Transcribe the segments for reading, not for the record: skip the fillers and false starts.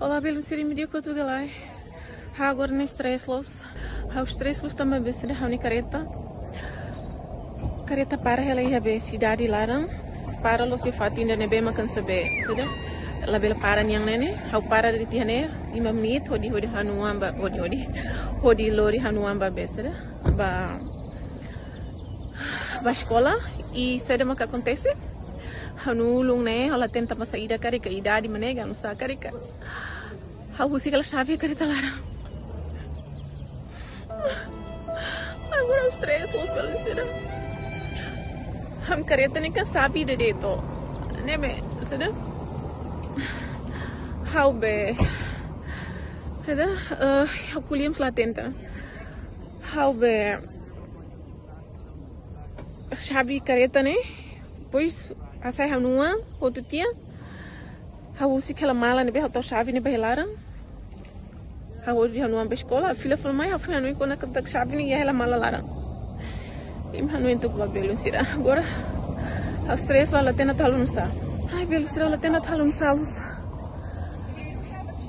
Olá, pelo siri media que eu estou lá. Agora nesse três-los. Os três-los também bem de a careta. Careta para ela ia bem cidade lá, para los fatin da nebe makan sabe, sudah. Label para niang nene, hau para dari tiane 5 menit, hodi hanuamba, hodi lori hanuamba besada, ba escola e sabe o que acontece? Hanulung né, ela tenta passar ida carika, idade manega, não sabe carika. Hau usi kala chave carita lara. Agora os três los belisira. Ham careta nem que sabe de deto, né me, sudah. How be hada kuliam slatenta how be shabi careta né pois asai hanua outro dia how se aquela mala né be auto chave né be lara how de hanua be escola a filha falou mãe eu fui hanua quando a chave né ela mala lara im hanua então babelo sira agora os três lá tena talunsa ai belo sira lá tena talunsalos.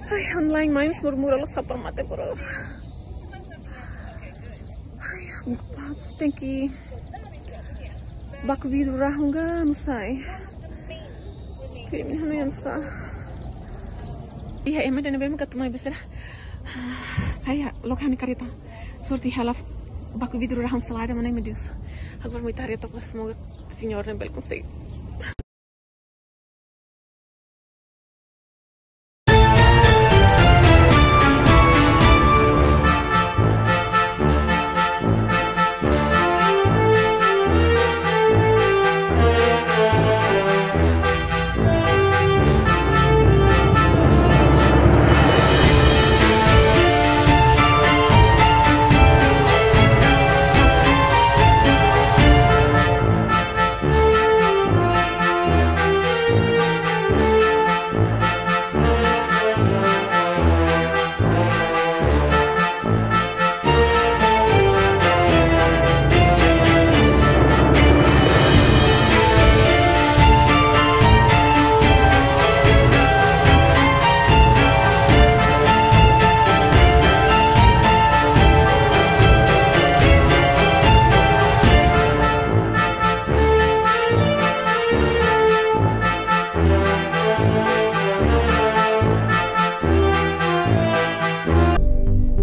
Ai, online minds murmura lo sapar mate bro. Tem que baku vidro rahunga não sai. Kiri não sai. Iya, emang dan bem katumai besar. Saya lokani kareta. Sorti halaf baku vidro rahung selada mana yang medius. Agora muito areta para semoga senhor Nebel consegue.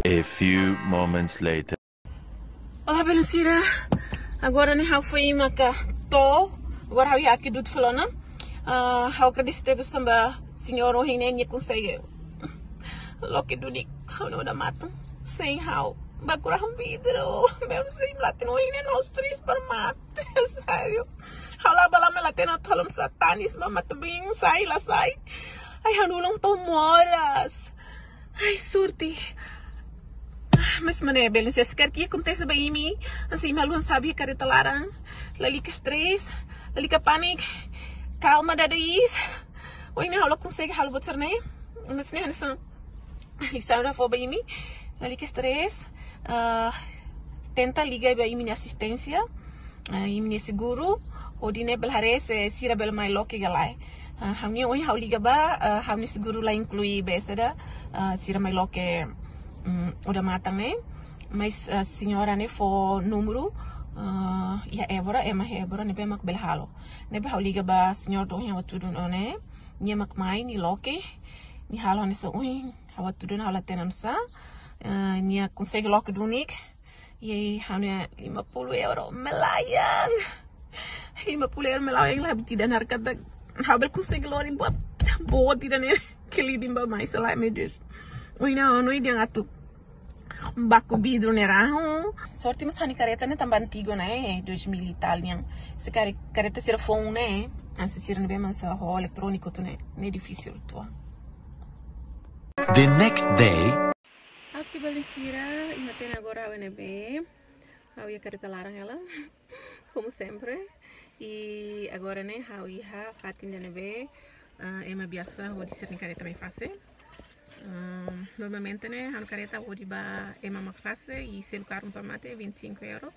A few moments later. Olá, Belicira. Agora né, eu fui maka to. Agora eu aqui do falando. Eu acredito que também senhor o hine nie consegue. Loki do dik, eu não da mata. Sem how. Bakura um vidro. Mesmo sem latino hine nós três para mate. Sério. Eu lá bala me latino tolam satanis, mata bem sai lá sai. Ai, eu não tô moras. Ai, surti. Mas mana belen se sequer que acontece bem em mim assim maluan sabe careta larang lali que stress lali que panic calma dadis oi nem halo consegue halo botar né mas nem hansa lição da foba em mim lali que stress tenta ligar bem minha assistência em minha seguro ou dine belhare se sira bel mai loki galai hamni oi hau liga ba hamni seguro lá inclui besada sira mai loki udah matang nih, mas senhora nih for número ya Évora, emang Évora nih pemak belhalo, nih behau liga ba senhor dong yang waktu dulu nih, nih mak main nih loke, nih halo nih seuing, waktu dulu halo tenan sa, nih consegue loke dunik, ya hanya 50 euro melayang, 50 euro melayang lah tidak narkata, habel consegue lori buat tidak nih kelidin ba mais lah medus. Oi não dia ngatu baku vidro nerahu sorti mas hani careta né também antigo né 2000 e tal yang sekarang careta sira phone né ansi sira nebe mas ho eletrônico tu né difícil tu. The next day. Aqui balik sira ingatnya agora o nebe au ia careta larang ela como sempre e agora né au ia fatin nebe ema biasa ho disir ni careta mai fácil. Normalmente né, a careta hoje é uma face e se lugar para mate 25 euro,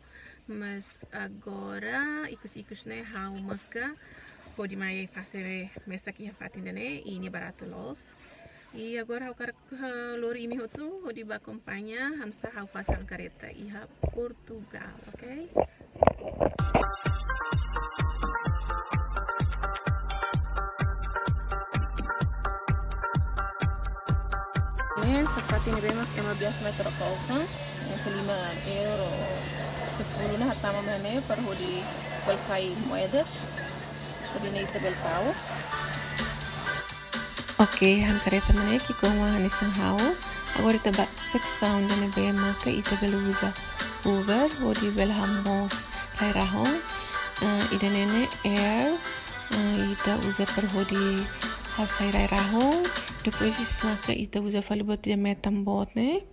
mas agora ikus né, há uma que pode mais fazer mesa aqui a fatinda né, e é barato los. E agora eu quero lori mi hotu, hodi ba acompanha, hamsa hau pasang careta iha Portugal, ok? Seperti ini memang yang biasa metro kosong, yang €5, 10 na hatama mane per hodi balsai moedas, hodi na ita beltau. Oke, han careta mane que como han isang hau. Agora ita bat 6 sound na be maka ita beluza Uber, hodi belhamos rairahong, ida nene air, ita usa per hodi hasai rairahong. Depois maka ita usa falibot de metambot ne.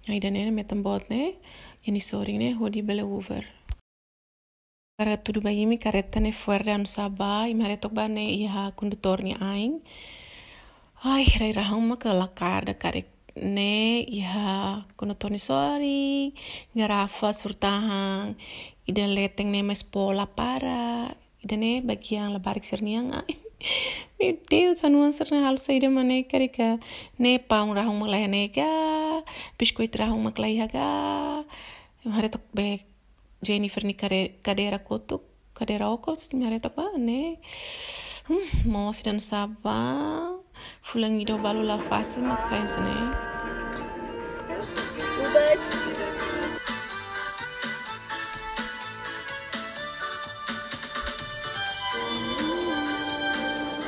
Ida nene metambot ne. Yani soring ne hodi bela Uber. Para tudo baimi careta ne fuera anu saba, imaretok ba ne iha condutor ni aing. Ai, rairahong maka lakar da karek ne iha condutor ni soring, ngarafa surtahang, ida leteng ne mais pola para, ida ne bagian labarik serniang ai. Meu Deus, anuan serna halu saída mane karika ne paung rahong maklaya nega, biskuit rahong maklaya ga. Imaretok be Jennifer ni kadera kotuk, kadera okot, imaretok ba ne. Mau sidan sabah. Fulang ido balu la fase mak sains ne. Ubas.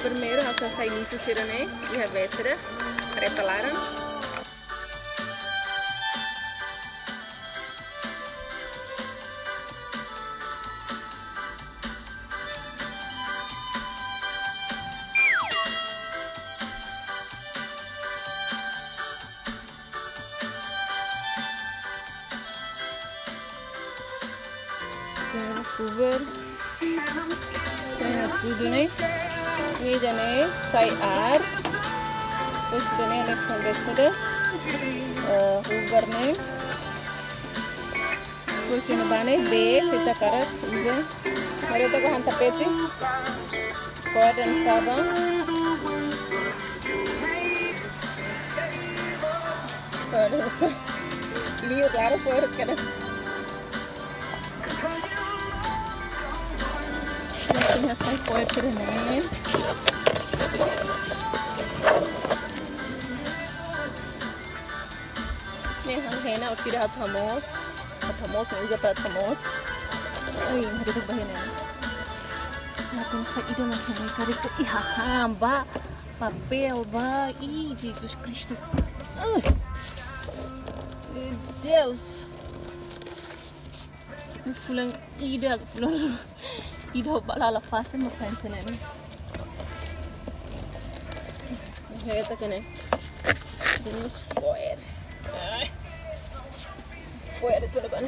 Primeiro essa sai nisso sirane, e a vestra, prepararam. Uber, saya tudo nih, ini jane sai ar, terus jane lesson besar, Uber nih, terus ini bane B, kita karat, ini, mari kita ke hantar peti, kuat dan sabar, kuat dan sabar, lihat harus kuat keras. Ya sai poe prenen. Nih hang hena utira hathamos uja prathamos. Ai hari tu bahina. Natin sa ido na kami karito ihahamba. Papel ba e Jesus Cristo. Ai. Deus. Fulang ida fulang. Ido balala fase masain senene. Heta kene. Vamos fora. Fora tudo bem.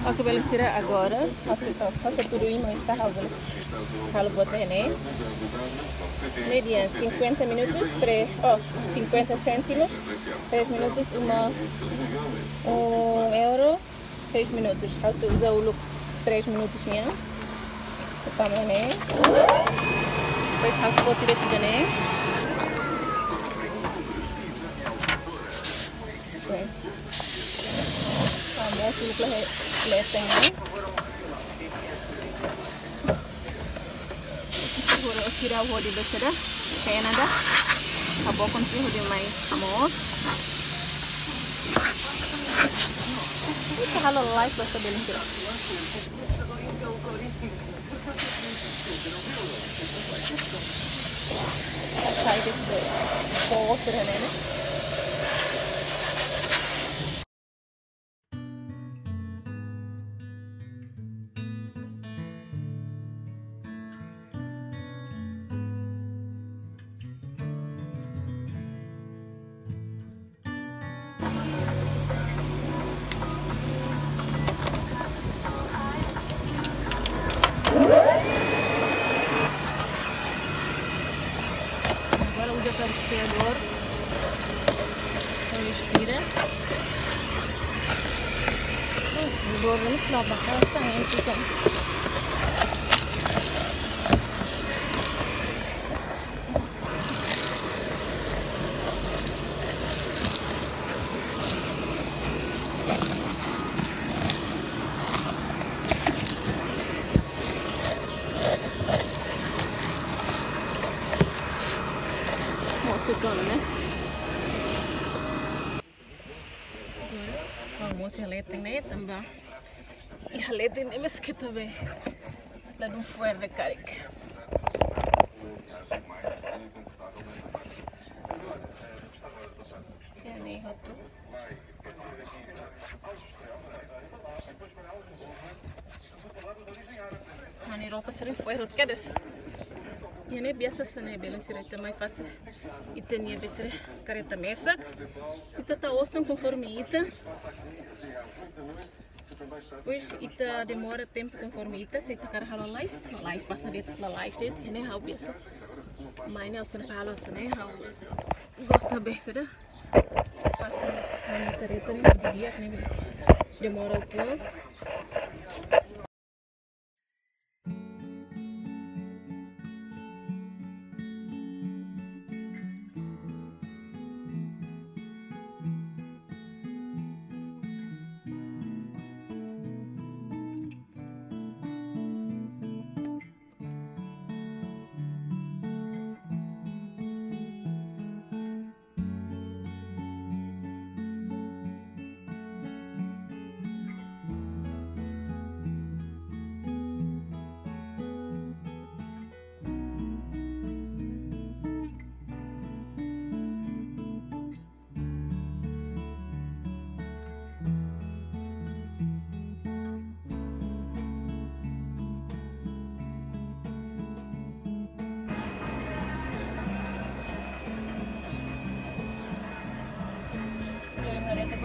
Ok, beleza, agora faço tudo isso, mas salvo. Falo botar né? Median 50 minutos, 50 cêntimos, 3 minutos, €1, 6 minutos. Faço usar o look 3 minutos nya. Pertama nih. Depois harus buat tidak nih. Oke. Kamu sudah leteng nih. Sudah kira hodi besar. Kayak nada. Kabokon sih hodi mai amos. Itu halo live bahasa Belanda. Sai desse poster, né? Resfriador, estira. Vamos lá bastante, então. Secondo me. Vamos haletin na tambah. Ihaletin na mas kita be. Ladung fuerte karik. Yani hotu. Hani roupa sering fuerte kades. Yani biasa sana belo sireta mais fácil. Ita nia besre careta mesa. Ita tá osam conforme ita. Pois ita demora tempo conforme ita. Se ita cara halolais passa dentro da lais dentro. Que nem hau biasa. Mas né o sempre halo sana hau gosta besra. Passa na careta nem de dia nem demora o pouco.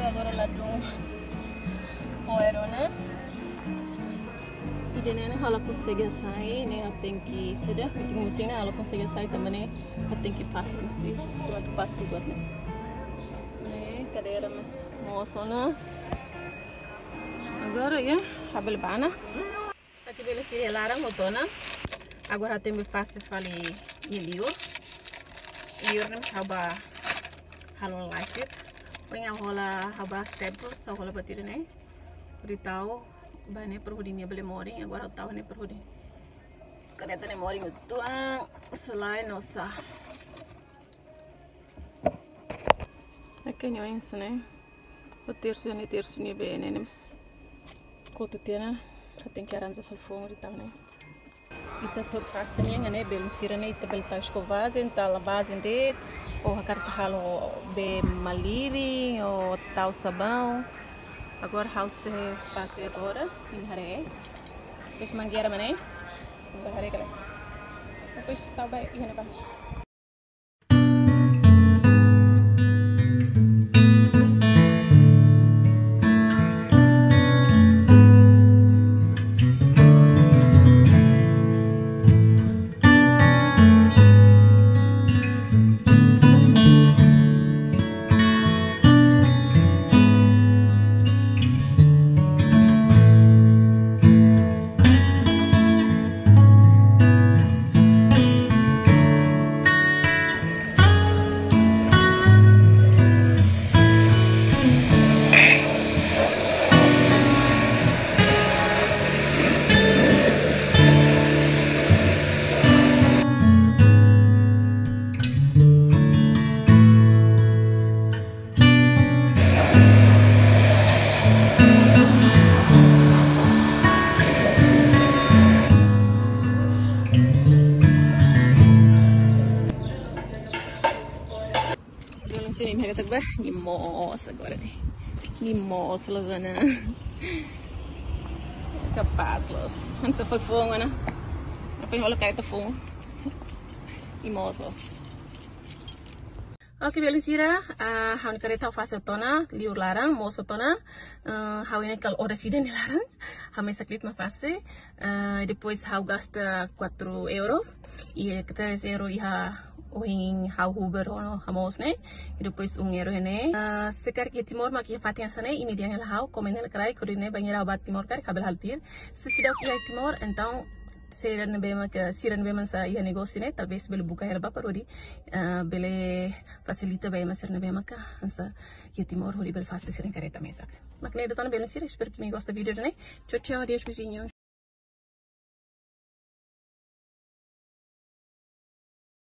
Agora lá do poeiro, né? E de né, ela consegue sair, né? Ela tem que se der, tem né? Ela consegue sair também, né? Ela tem que passar assim, se ela passa por né? Né? Cadeira mas moço, né? Agora ya, habel bana. Aqui bela se larang otona. Agora tem que passar fali liur. Liur nem coba halal life. Pengen hola haba staples, so hola batir ne. Beritahu bahane perhudi beli moring, agora tahu ne perhudi. Kaneta ne moring itu selain osa. Aqui nyo isso né. O terço ne bene, nems. Koto tiana, tem que arranjar falfong beritahu ne. Ita tot fasennya ne belum sirane ita bel ta escovazen, ta lavazen det. Ou a carta halo be maliri ou tal sabão. Agora house passe agora em hare. Depois mangueira mané. Hare kala. Depois tal ba ihane ba. Limos agora, né? Limos, lasanha. Capaz, los. Ano sa fogo, né? Apa yung wala kahit fogo? Limos, los. Oke, belisira. Hawin kareta fase tona, liur larang, moso tona. Hawin kal residen larang. Hawin saklit ma fase. Depois hau gasta 4 euro. E 3 euro iha oing hau huber ono hamos ne e depois euro ne sekar que timor ma que fatia sane e media ela hau como ela crai corine banheira bat timor kar kabel haltir se sidau que timor então siran bema que siran bema sa ia negócio ne talvez bele buka ela ba parodi bele facilita bema ser bema ka ansa que timor hori bel fácil siran careta mesa makne do tana bele sira espero que me gosta vídeo ne tchau tchau adeus beijinhos.